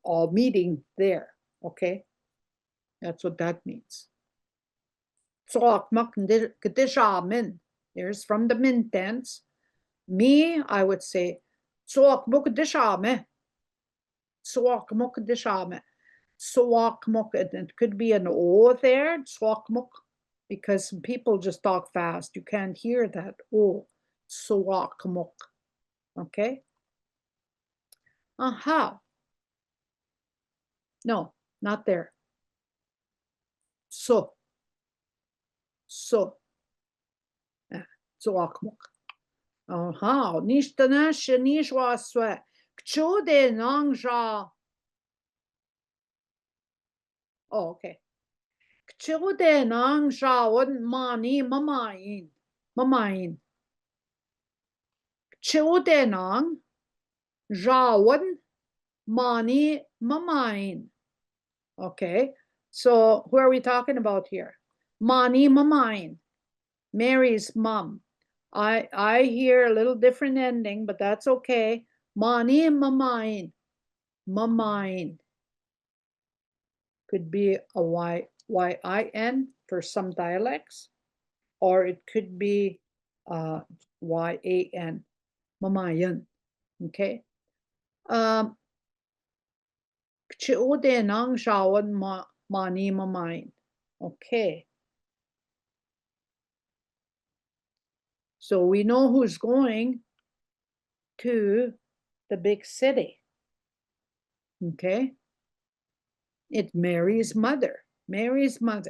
all meeting there, okay. That's what that means. There's from the min tense. Me, I would say, it could be an O there, because people just talk fast. You can't hear that O. Okay. Aha. No, not there. So. Aha, nishtana shenishwa swe. Kchode nangja. Oh, okay. Kchode nangja won mani mamayin. Kchode nang jawan mani mamayin. Okay, so who are we talking about here? Mani mamayin, Mary's mom. I hear a little different ending, but that's okay. Mani mamayin. Could be a Y-I-N for some dialects, or it could be Y-A-N, mamayan, okay? Kchiude nang shawan mani mamayin, okay. So we know who's going to the big city, okay? It's Mary's mother. Mary's mom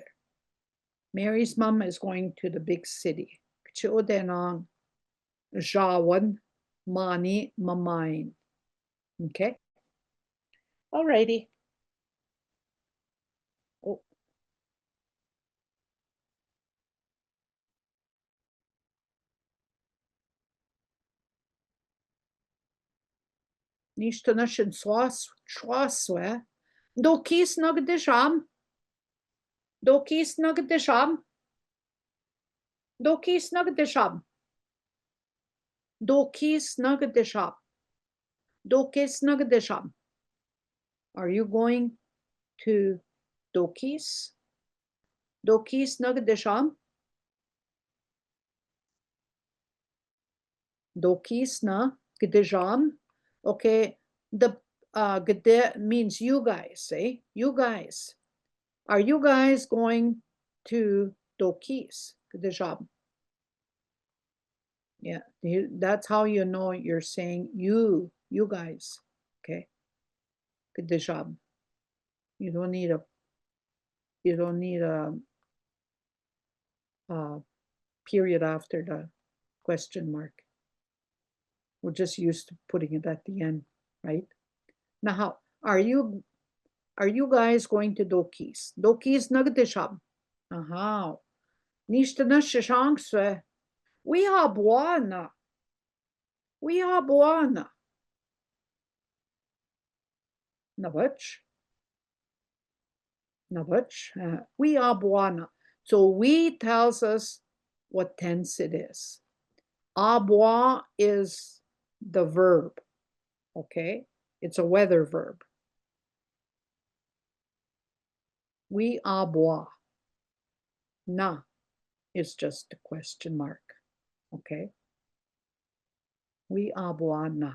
is going to the big city. Kchiudenang jawan mani mamayin. Okay. Alrighty. Oh. Nishtanashin swaswe. Dokis nagdisham. Dokis nagdisham. Dokis nagdisham. Dokis nagdisham. Dokis nagdisham. Are you going to Dokis? Dokis nagdisham. Dokis na gdisham. Okay, the gede means you guys, eh? You guys. Are you guys going to Dokis? Good job. Yeah, that's how you know you're saying you guys. Okay. Good job. You don't need a period after the question mark. We're just used to putting it at the end, right? Now, how are you guys going to Dokis? Dokis nagdishab. Aha. Nicht na chance. We are buona. We are buona. Navach. We are buona. So we tells us what tense it is. Abois is the verb. Okay, it's a weather verb. We abois. Na is just a question mark. Okay. We abois na.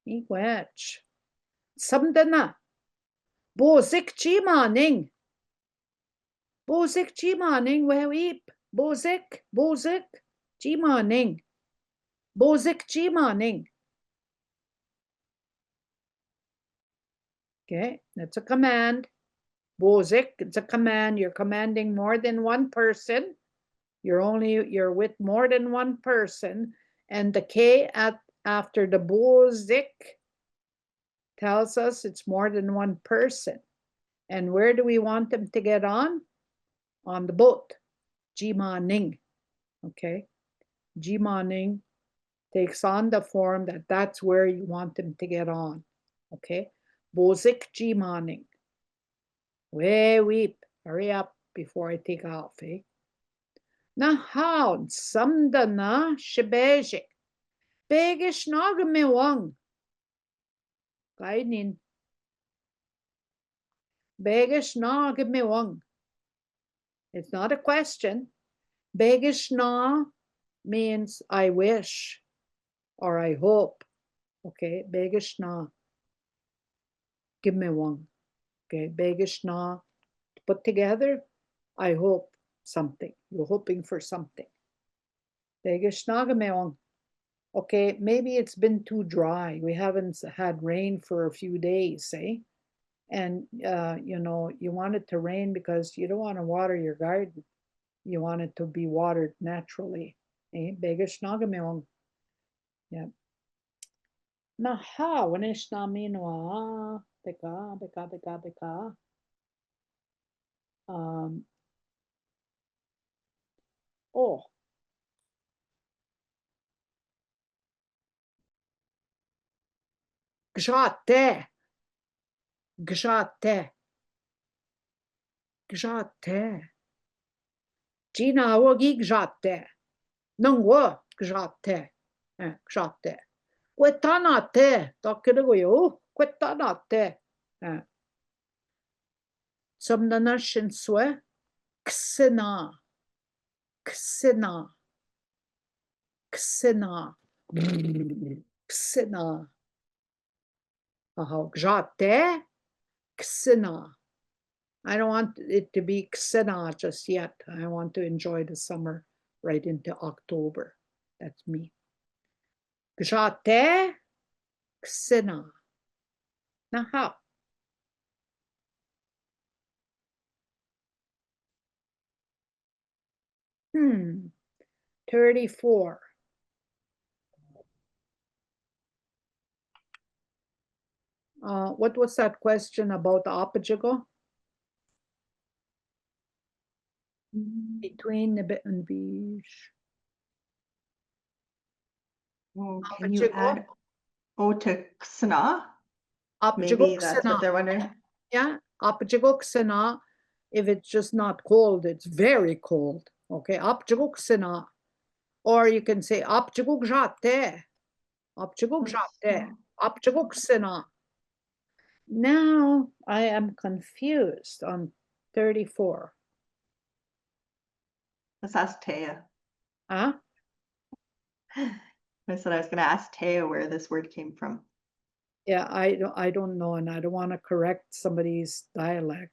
Iwech. Samdana. Bozik chimaning. Bozik chimaning weep. Bozik. Chimaning. Bozik chimaning. Okay, that's a command. Bozik, it's a command. You're commanding more than one person. You're with more than one person. And the K after the bozik tells us it's more than one person. And where do we want them to get on? On the boat. Jimaning. Okay. Jimaning takes on the form that's where you want them to get on. Okay. Bozik jimaning. Weep. Hurry up before I take off, eh? Nahaun samdana shebejik. Begish nagamewang. Kainin. Begish nagamewang. It's not a question. Begish na means I wish or I hope. Okay, begish na. Give me one. Okay, begish na. Put together, I hope something. You're hoping for something. Begish na give me one. Okay, maybe it's been too dry. We haven't had rain for a few days, eh? And you want it to rain because you don't want to water your garden. You want it to be watered naturally. Eh? Begish na give me one. Yeah. Naha, wanish na minwa. Beka. Oh. Gjate. Gina wagi gjate. Nungwa gjate. Gjate. Kwetanate. Takkedegoyo. Kwetanate. Samdana shinswe. Ksena. Gjate. Ksena. I don't want it to be Ksena just yet. I want to enjoy the summer right into October. That's me. Gjate. Ksena. Now how? Hmm. 34. What was that question about Apajago? Between the bit and beach. Oh, can you add O to Ksana? Maybe Apajago that's what they're wondering. Yeah, Apajago Ksana. If it's just not cold, it's very cold. Okay, Apajago Ksana. Or you can say Apajago Jate. Apajago Jate. Apajago Ksana. Now I am confused on 34. Let's ask Taya. Huh? I said I was going to ask Taya where this word came from. Yeah, I don't know, and I don't want to correct somebody's dialect.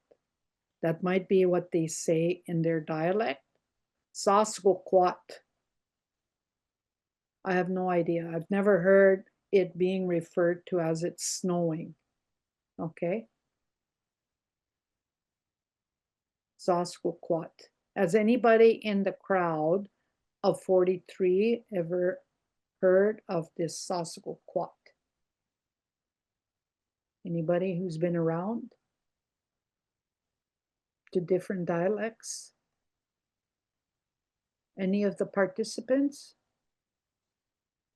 That might be what they say in their dialect. Saskatchewan. I have no idea. I've never heard it being referred to as it's snowing. Okay. Saskatchewan. Has anybody in the crowd of 43 ever heard of this Saskatchewan? Anybody who's been around to different dialects? Any of the participants?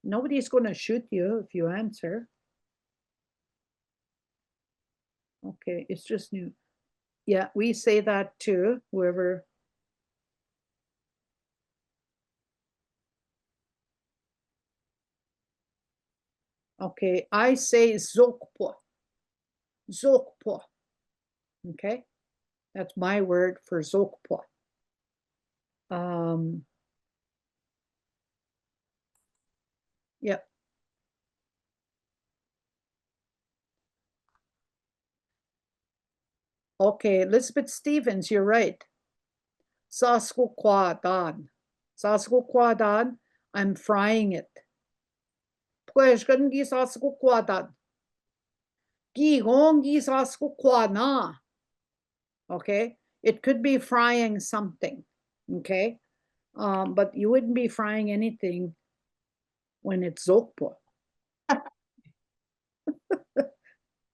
Nobody's going to shoot you if you answer. Okay, it's just new. Yeah, we say that too, whoever. Okay, I say Zokpo. Zokpo. Okay, that's my word for Zokpo. Yep. Okay, Elizabeth Stevens, you're right. Saskatchewan. Saskatchewan, I'm frying it. Pweshkan gi Saskatchewan. Gi gong gi Saskatchewan. Okay, it could be frying something. Okay, but you wouldn't be frying anything when it's Zokpo.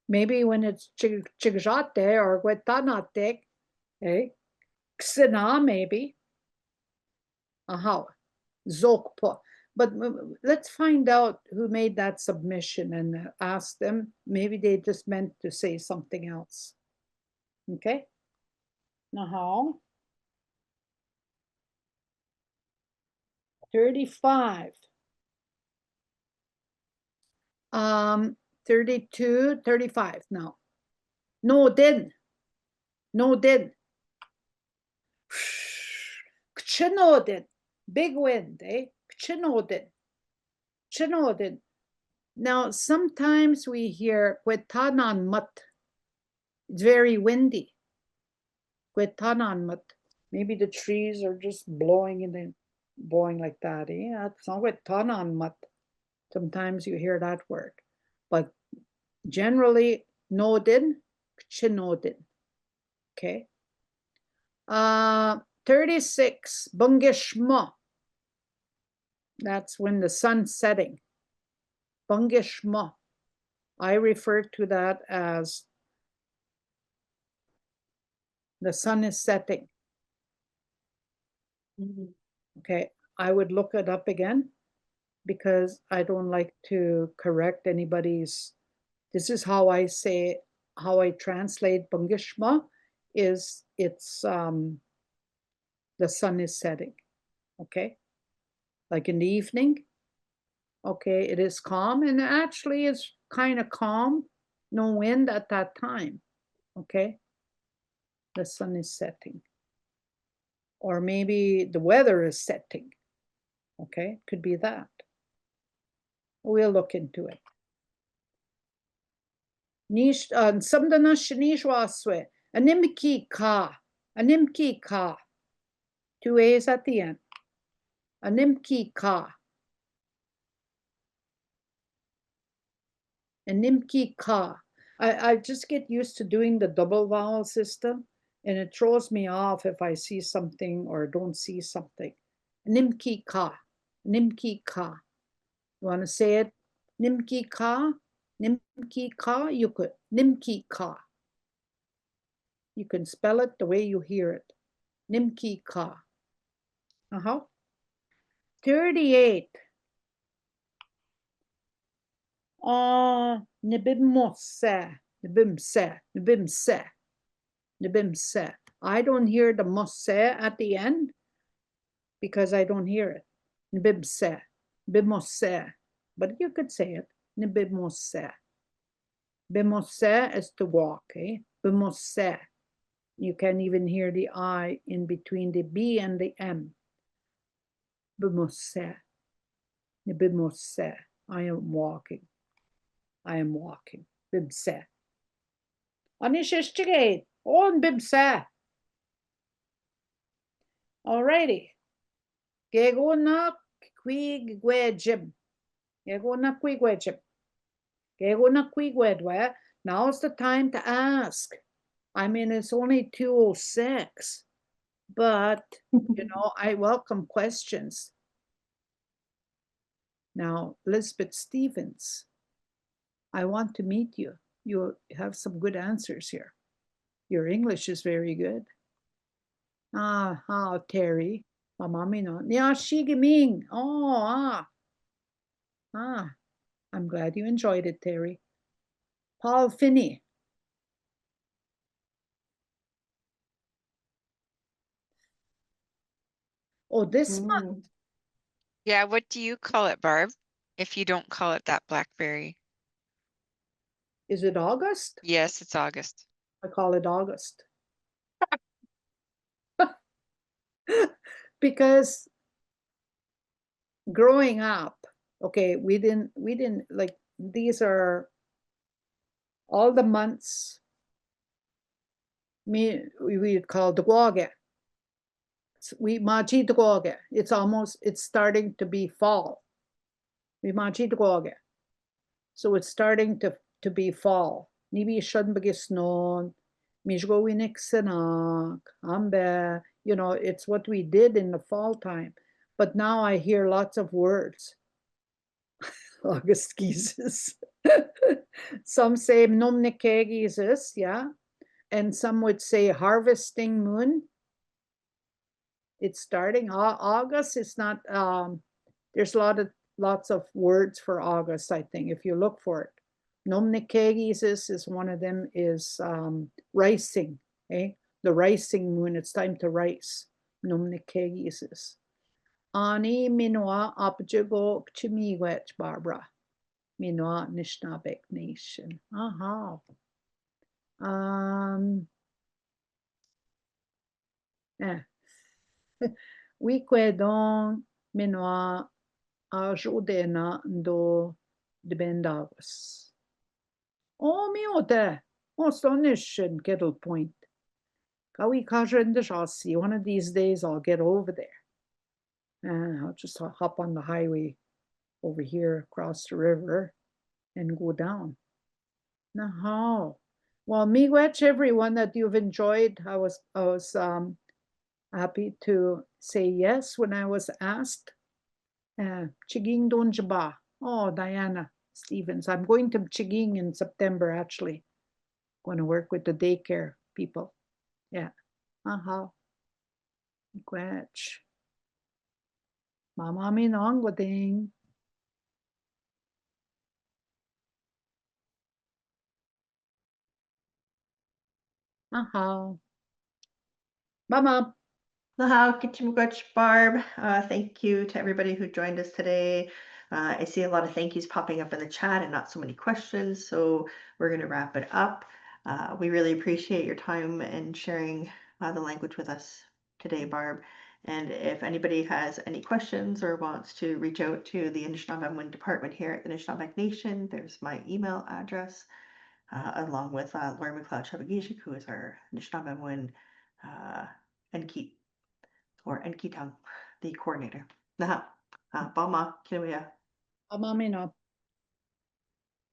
Maybe when it's Chigajate or Guetanate, okay? Xena, maybe. Aha, Zokpo. But let's find out who made that submission and ask them. Maybe they just meant to say something else. Okay? Now, 35. 32, 35 now. No, then. No, then. Chinodin. Big wind, eh? Chinodin. Chinodin. Now, sometimes we hear Kwetanan Mat. It's very windy. Kwetanan Mat. Maybe the trees are just blowing in the blowing like that. Eh? It's not Kwetanan Mat. Sometimes you hear that word. But generally, Nodin, Chinodin. Okay. 36, Bungishma. That's when the sun's setting. Bungishma. I refer to that as the sun is setting. Okay, I would look it up again because I don't like to correct anybody's. This is how I say, how I translate Bungishma is it's the sun is setting. Okay, like in the evening. Okay, it is calm, and actually it's kind of calm, no wind at that time. Okay, the sun is setting, or maybe the weather is setting. Okay, could be that. We'll look into it. Samdana Shanishwaswe, Animki Ka, Animki Ka. 2 A's at the end. Animki Ka. Animki Ka. I just get used to doing the double vowel system, and it throws me off if I see something or don't see something. Nimki Ka. Nimki Ka. You want to say it? Nimki Ka? Nimki Ka? You could. Nimki Ka. You can spell it the way you hear it. Nimki Ka. 38. Nibimose. Nibimse. Nibimse. Nibimse. I don't hear the mose at the end because I don't hear it. Nibimse. Bimose. But you could say it. Nibimose. Bimose is to walk, eh? Bimose. You can't even hear the I in between the B and the M. Bimose. Nibimose. I am walking. I am walking. Bimse. Anishishtigate. On Bimse. Alrighty. Gegona quigwejim. Gegona quigwejim. Gegona quigwedwe. Now's the time to ask. I mean, it's only 2:06, but you know, I welcome questions. Now, Lisbeth Stevens, I want to meet you. You have some good answers here. Your English is very good. Terry. Mamamino. Yeah, Shigaming. I'm glad you enjoyed it, Terry. Paul Finney. Oh, this month. Yeah, what do you call it, Barb? If you don't call it that blackberry. Is it August? Yes, it's August. I call it August. Because growing up, okay, we didn't like, these are all the months we call Dwaga. We maji Dwaga. It's starting to be fall. We maji Dwaga. So it's starting to be fall. Nibi shouldn't be snow. Mishgo winik senak. Ambe. You know, it's what we did in the fall time. But now I hear lots of words. August geeses. Some say nomnike geeses, yeah. And some would say harvesting moon. It's starting August. It's not. There's lots of words for August. I think if you look for it, nomnikegisis is one of them. Is ricing. Eh, the ricing moon. It's time to rice. Nomnikegisis. Ani minwa apjago chimiwech Barbara. Minwa Nishnabek Nation. Aha. We kwedon minwa ajudena do debendavas. Oh, miote. Oh, astonishing Kettle Point. Kawi Kajrindashasi. One of these days I'll get over there. And I'll just hop on the highway over here across the river and go down. Now, well, miigwech everyone that you've enjoyed. I was happy to say yes when I was asked. Chiging Donjaba. Oh, Diana Stevens. I'm going to Chiging in September, actually. Going to work with the daycare people. Yeah. Miigwech. Mama minongwading. Mama. Nahau Kichimugach Barb. Thank you to everybody who joined us today. I see a lot of thank yous popping up in the chat and not so many questions, so we're going to wrap it up. We really appreciate your time and sharing the language with us today, Barb. And if anybody has any questions or wants to reach out to the Anishinaabemowin department here at the Anishinaabeg Nation, there's my email address, along with Laurie McLeod-Chabagishik, who is our Anishinaabemowin Enki or Enkitang, the coordinator. Bama, Kinuya. Mama mino.